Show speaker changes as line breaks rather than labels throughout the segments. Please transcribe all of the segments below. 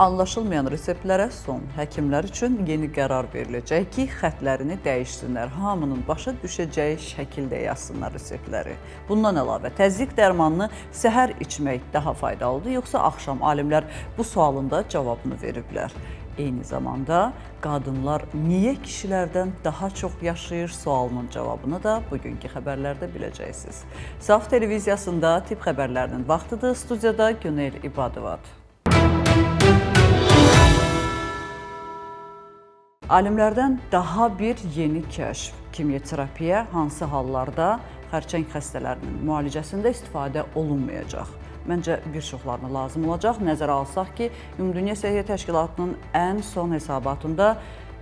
Anlaşılmayan reseptlərə son. Həkimlər üçün yeni qərar veriləcək ki, xətlərini dəyişsinlər. Hamının başa düşəcəyi şəkildə yazsınlar reseptləri. Bundan əlavə, təzyiq dərmanını səhər içmək daha faydalıdır, yoxsa axşam? Alimlər bu sualın da cavabını veriblər. Eyni zamanda qadınlar niyə kişilərdən daha çox yaşayır sualının cavabını da bugünkü xəbərlərdə biləcəksiniz. Saf televiziyasında tibb xəbərlərinin vaxtıdır. Studiyada Günel İbadovadır. Alimlərdən daha bir yeni kəşf. Kimyoterapiya hansı hallarda xərçəng xəstələrinin müalicəsində istifadə olunmayacaq? Məncə bir çoxlarına lazım olacaq. Nəzərə alsaq ki, Ümumdünya Səhiyyə Təşkilatının ən son hesabatında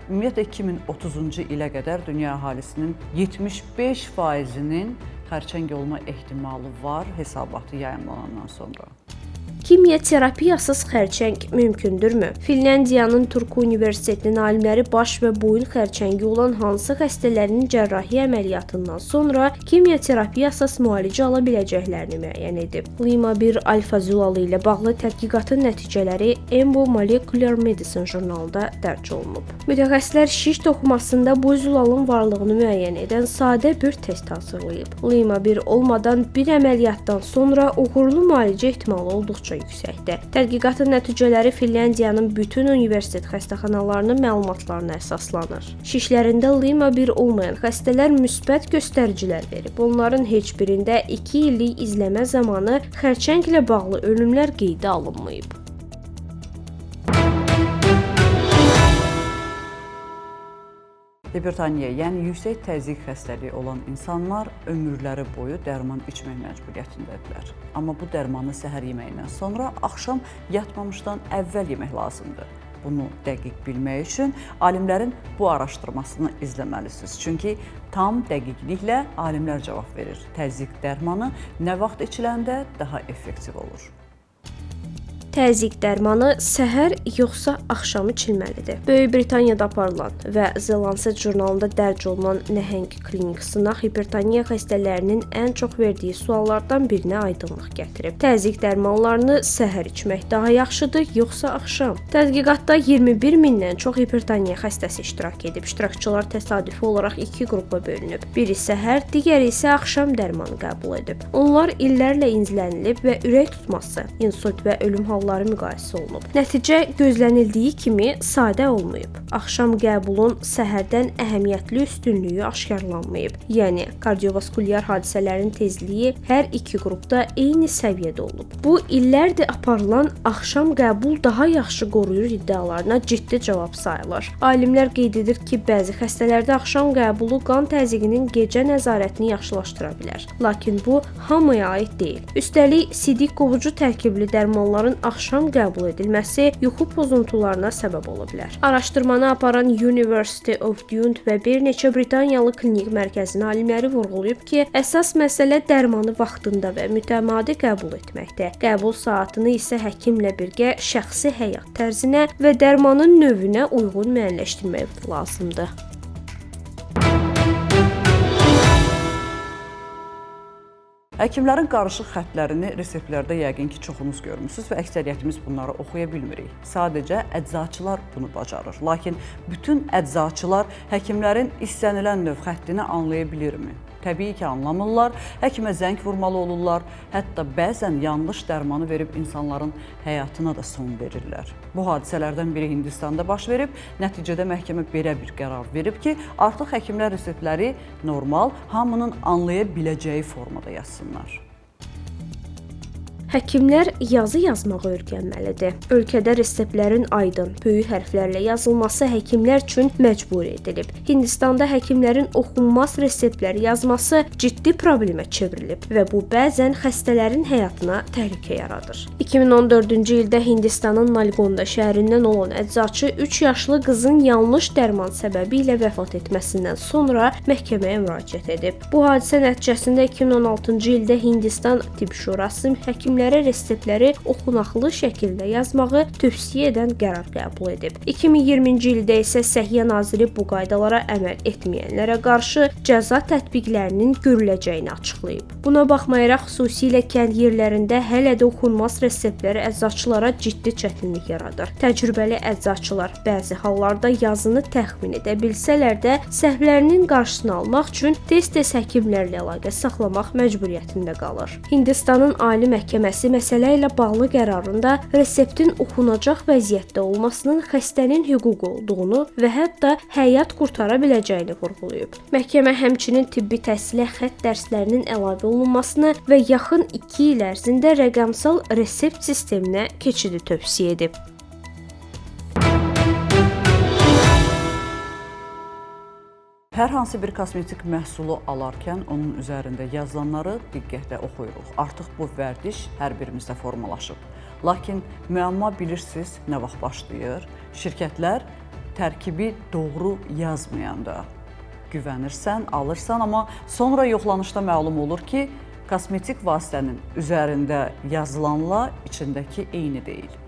ümumiyyətlə 2030-cu ilə qədər dünya əhalisinin 75%-nin xərçəng olma ehtimalı var hesabatı yayımlanandan sonra.
Kimyoterapiyasız xərçəng mümkündürmü? Finlandiyanın Turku Universitetinin alimləri baş və boyun xərçəngi olan hansı xəstələrin cərrahi əməliyyatından sonra kimyoterapiyasız müalicə ala biləcəklərini müəyyən edib. Lima 1 alfa zülalı ilə bağlı tədqiqatın nəticələri Embo Molecular Medicine jurnalında dərc olunub. Mütəxəssislər şiş toxumasında bu zülalın varlığını müəyyən edən sadə bir test hazırlayıb. Lima 1 olmadan bir əməliyyatdan sonra uğurlu müalicə ehtimalı olduqca yüksəkdir. Tədqiqatın nəticələri Finlandiyanın bütün universitet xəstəxanalarının məlumatlarına əsaslanır. Şişlərində Lima 1 olmayan xəstələr müsbət göstəricilər verib. Onların heç birində 2 illik izləmə zamanı xərçənglə bağlı ölümlər qeydə alınmayıb.
Hipertoniya, yəni yüksək təzyiq xəstəliyi olan insanlar ömürləri boyu dərman içmək məcburiyyətindədirlər. Amma bu dərmanı səhər yeməyindən sonra axşam yatmamışdan əvvəl yemək lazımdır. Bunu dəqiq bilmək üçün alimlərin bu araşdırmasını izləməlisiniz. Çünki tam dəqiqliklə alimlər cavab verir. Təzyiq dərmanı nə vaxt içiləndə daha effektiv olur?
Təzyiq dərmanı səhər yoxsa axşam içilməlidir. Böyük Britaniyada aparılan və The Lancet jurnalında dərc olunan nəhəng klinik sınaq hipertoniya xəstələrinin ən çox verdiyi suallardan birinə aydınlıq gətirib. Təzyiq dərmanlarını səhər içmək daha yaxşıdır yoxsa axşam? Tədqiqatda 21 mindən çox hipertoniya xəstəsi iştirak edib. İştirakçılar təsadüfi olaraq iki qrupa bölünüb. Biri səhər, digəri isə axşam dərmanı qəbul edib. Onlar illərlə izlənilib və ürək tutması, insult və ölüm halları müqayisə olunub. Nəticə gözlənildiyi kimi sadə olmayıb. Axşam qəbulun səhərdən əhəmiyyətli üstünlüyü aşkarlanmayıb. Yəni, kardiovaskulyar hadisələrin tezliyi hər iki qrupda eyni səviyyədə olub. Bu, illərdir aparılan axşam qəbul daha yaxşı qoruyur iddialarına ciddi cavab sayılır. Alimlər qeyd edir ki, bəzi xəstələrdə axşam qəbulu qan təzyiqinin gecə nəzarətini yaxşılaşdıra bilər. Lakin bu, hamıya aid deyil. Üstəlik, sidik qovucu tərkibli dərmanların axşam qəbul edilməsi yuxu pozuntularına səbəb ola bilər. Araşdırmanı aparan University of Dundee və bir neçə Britaniyalı klinik mərkəzin alimləri vurğulayıb ki, əsas məsələ dərmanı vaxtında və mütəmadi qəbul etməkdir. Qəbul saatını isə həkimlə birgə şəxsi həyat tərzinə və dərmanın növünə uyğun müəyyənləşdirmək lazımdır.
Həkimlərin qarışıq xətlərini reseptlərdə yəqin ki, çoxunuz görmüsünüz və əksəriyyətimiz bunları oxuya bilmirik. Sadəcə əczaçılar bunu bacarır. Lakin bütün əczaçılar həkimlərin istənilən növ xəttini anlaya bilirmi? Təbii ki, anlamırlar, həkimə zəng vurmalı olurlar, hətta bəzən yanlış dərmanı verib insanların həyatına da son verirlər. Bu hadisələrdən biri Hindistanda baş verib, nəticədə məhkəmə belə bir qərar verib ki, artıq həkimlər reseptləri normal, hamının anlaya biləcəyi formada yazsınlar.
Həkimlər yazı yazmağı öyrənməlidir. Ölkədə reseptlərin aydın, böyük hərflərlə yazılması həkimlər üçün məcburi edilib. Hindistanda həkimlərin oxunmaz reseptləri yazması ciddi problemə çevrilib və bu bəzən xəstələrin həyatına təhlükə yaradır. 2014-cü ildə Hindistanın Nalgonda şəhərindən olan əczaçı 3 yaşlı qızın yanlış dərman səbəbi ilə vəfat etməsindən sonra məhkəməyə müraciət edib. Bu hadisə nəticəsində 2016-cı ildə Hindistan Tibb Şurası həkimlər həkimlərə reseptləri oxunaqlı şəkildə yazmağı tövsiyə edən qərar qəbul edib. 2020-ci ildə isə Səhiyyə naziri bu qaydalara əməl etməyənlərə qarşı cəza tətbiqlərinin görüləcəyini açıqlayıb. Buna baxmayaraq, xüsusilə kənd yerlərində hələ də oxunmaz reseptlər əczaçılara ciddi çətinlik yaradır. Təcrübəli əczaçılar bəzi hallarda yazını təxmin edə bilsələr də, səhvlərinin qarşısını almaq üçün tez-tez həkimlərlə əlaqə saxlamaq məcburiyyətində qalır. Hindistanın Ali Məhkəməsi məsələ ilə bağlı qərarında reseptin oxunacaq vəziyyətdə olmasının xəstənin hüququ olduğunu və hətta həyat qurtara biləcəyini vurğulayıb. Məhkəmə həmçinin tibbi təhsilə xətt dərslərinin əlavə olunmasını və yaxın 2 il ərzində rəqəmsal resept sisteminə keçidi tövsiyə edib.
Hər hansı bir kosmetik məhsulu alarkən onun üzərində yazılanları diqqətlə oxuyuruq. Artıq bu vərdiş hər birimizdə formalaşıb. Lakin müəmma bilirsiniz nə vaxt başlayır? Şirkətlər tərkibi doğru yazmayanda güvənirsən, alırsan, amma sonra yoxlanışda məlum olur ki, kosmetik vasitənin üzərində yazılanla içindəki eyni deyil.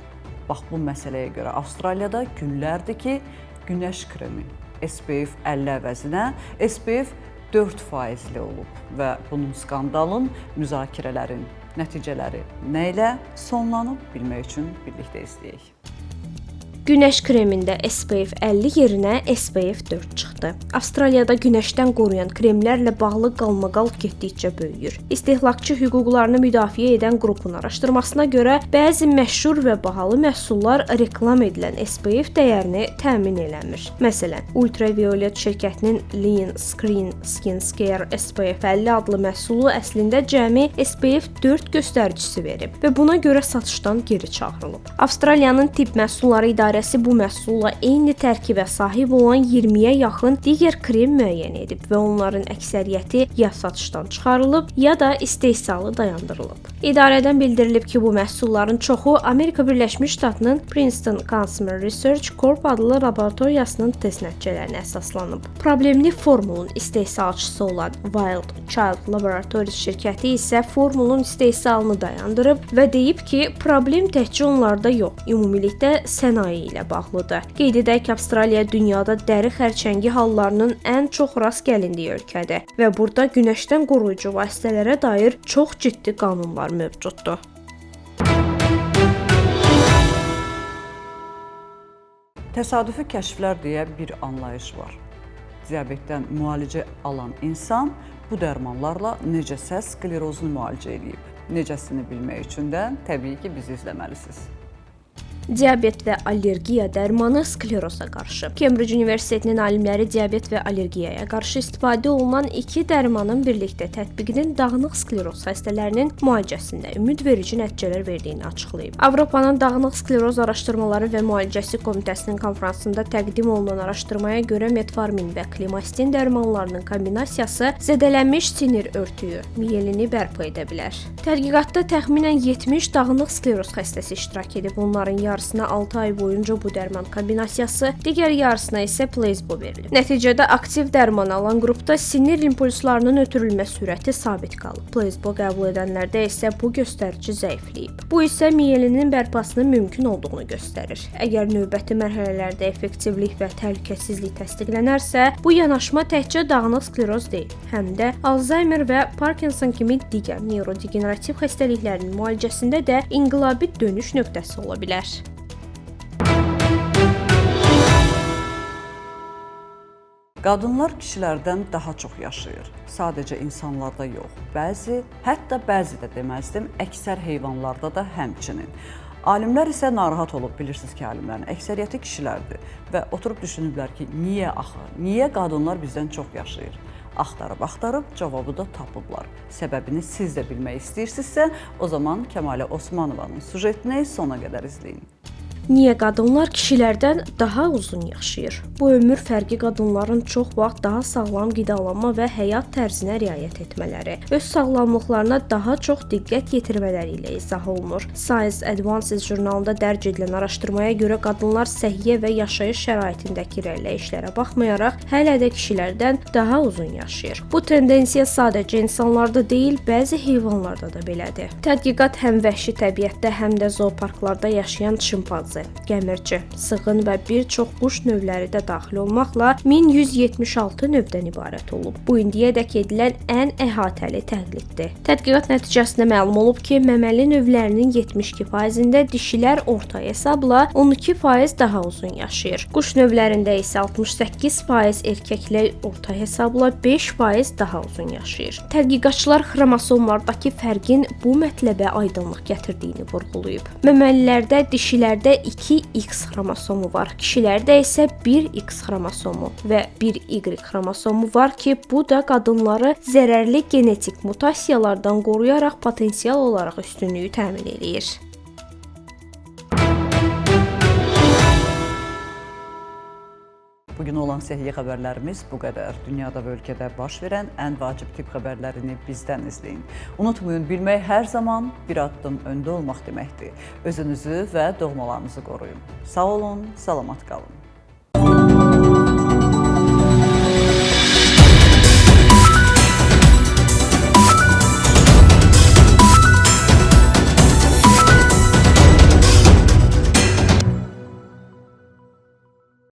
Bax, bu məsələyə görə Avstraliyada günlərdir ki, günəş kremi SPF 50 əvəzinə SPF 4% olub və bunun skandalın, müzakirələrin nəticələri nə ilə sonlanıb bilmək üçün birlikdə izləyək.
Günəş kremində SPF 50 yerinə SPF 4 çıxdı. Avstraliyada günəşdən qoruyan kremlərlə bağlı qalmaqal getdikcə böyüyür. İstehlakçı hüquqlarını müdafiə edən qrupun araşdırmasına görə bəzi məşhur və bahalı məhsullar reklam edilən SPF dəyərini təmin eləmir. Məsələn, Ultraviolet şirkətinin Lean Skin Skincare SPF 50 adlı məhsulu əslində cəmi SPF 4 göstəricisi verib və buna görə satışdan geri çağırılıb. Avstraliyanın tibb məhsulları idarəsi bu məhsulla eyni tərkibə sahib olan 20-yə yaxın digər krem müəyyən edib və onların əksəriyyəti ya satışdan çıxarılıb, ya da istehsalı dayandırılıb. İdarədən bildirilib ki, bu məhsulların çoxu Amerika Birləşmiş Ştatının Princeton Consumer Research Corp adlı laboratoriyasının test nəticələrinə əsaslanıb. Problemli formulun istehsalçısı olan Wild Child Laboratories şirkəti isə formulun istehsalını dayandırıb və deyib ki, problem təkcə onlarda yox, ümumilikdə sənaye ilə bağlıdır. Qeyd edək ki, Avstraliya dünyada dəri xərçəngi hallarının ən çox rast gəlindiyi ölkədir və burada günəşdən qoruyucu vasitələrə dair çox ciddi qanunlar mövcuddur.
Təsadüfi kəşflər deyə bir anlayış var. Diabetdən müalicə alan insan bu dərmanlarla necəsə sklerozunu müalicə edib. Necəsini bilmək üçün də təbii ki, bizi izləməlisiniz.
Diabet və allergiya dərmanı skleroza qarşı. Cambridge Universitetinin alimləri diabet və allergiyaya qarşı istifadə olunan 2 dərmanın birlikdə tətbiqinin dağınıq skleroz xəstələrinin müalicəsində ümidverici nəticələr verdiyini açıqlayıb. Avropanın Dağınıq Skleroz Araşdırmaları və Müalicəsi Komitəsinin konfransında təqdim olunan araşdırmaya görə metformin və klimastin dərmanlarının kombinasiyası zədələnmiş sinir örtüyü, miyelini bərpa edə bilər. Tədqiqatda təxminən 70 dağınıq skleroz xəstəsi iştirak edib. Onların yarısına 6 ay boyunca bu dərman kombinasiyası, digər yarısına isə plasebo verilib. Nəticədə aktiv dərman alan qrupda sinir impulslarının ötürülmə sürəti sabit qalıb. Plasebo qəbul edənlərdə isə bu göstərici zəifləyib. Bu isə miyelinin bərpasının mümkün olduğunu göstərir. Əgər növbəti mərhələlərdə effektivlik və təhlükəsizlik təsdiqlənərsə, bu yanaşma təkcə dağınıq skleroz deyil, həm də Alzheimer və Parkinson kimi digər neurodegenerativ xəstəliklərin müalicəsində də inqilabi dönüş nöqtəsi ola bilər.
Qadınlar kişilərdən daha çox yaşayır. Sadəcə insanlarda yox, hətta bəzi də deməzdim, əksər heyvanlarda da həmçinin. Alimlər isə narahat olub, bilirsiniz ki, alimlərin əksəriyyəti kişilərdir və oturub düşünüblər ki, niyə axı, niyə qadınlar bizdən çox yaşayır? Axtarıb, cavabı da tapıblar. Səbəbini siz də bilmək istəyirsinizsə, o zaman Kəmalə Osmanovanın sujetini sona qədər izləyin.
Niyə qadınlar kişilərdən daha uzun yaşayır? Bu ömür fərqi qadınların çox vaxt daha sağlam qidalanma və həyat tərzinə riayət etmələri, öz sağlamlıqlarına daha çox diqqət yetirmələri ilə izah olunur. Science Advances jurnalında dərc edilən araşdırmaya görə qadınlar səhiyyə və yaşayış şəraitindəki irəliləyişlərə baxmayaraq hələ də kişilərdən daha uzun yaşayır. Bu tendensiya sadəcə insanlarda deyil, bəzi heyvanlarda da belədir. Tədqiqat həm vəhşi təbiətdə, həm də zooparklarda yaşayan çimpanze, gəmirci, sığın və bir çox quş növləri də daxil olmaqla 1176 növdən ibarət olub. Bu indiyədək edilən ən əhatəli təqliddir. Tədqiqat nəticəsində məlum olub ki, məməli növlərinin 72%-ində dişilər orta hesabla 12% daha uzun yaşayır. Quş növlərində isə 68% erkəklər orta hesabla 5% daha uzun yaşayır. Tədqiqatçılar xromosomlardakı fərqin bu mətləbə aydınlıq gətirdiyini vurğulayıb. Məməlilərdə dişilərdə 2X xromosomu var, kişilərdə isə 1X xromosomu və 1Y xromosomu var ki, bu da qadınları zərərli genetik mutasiyalardan qoruyaraq potensial olaraq üstünlüyü təmin edir.
Bugün olan səhiyyə xəbərlərimiz bu qədər. Dünyada və ölkədə baş verən ən vacib tibb xəbərlərini bizdən izləyin. Unutmayın, bilmək hər zaman bir addım öndə olmaq deməkdir. Özünüzü və doğmalarınızı qoruyun. Sağ olun, salamat qalın.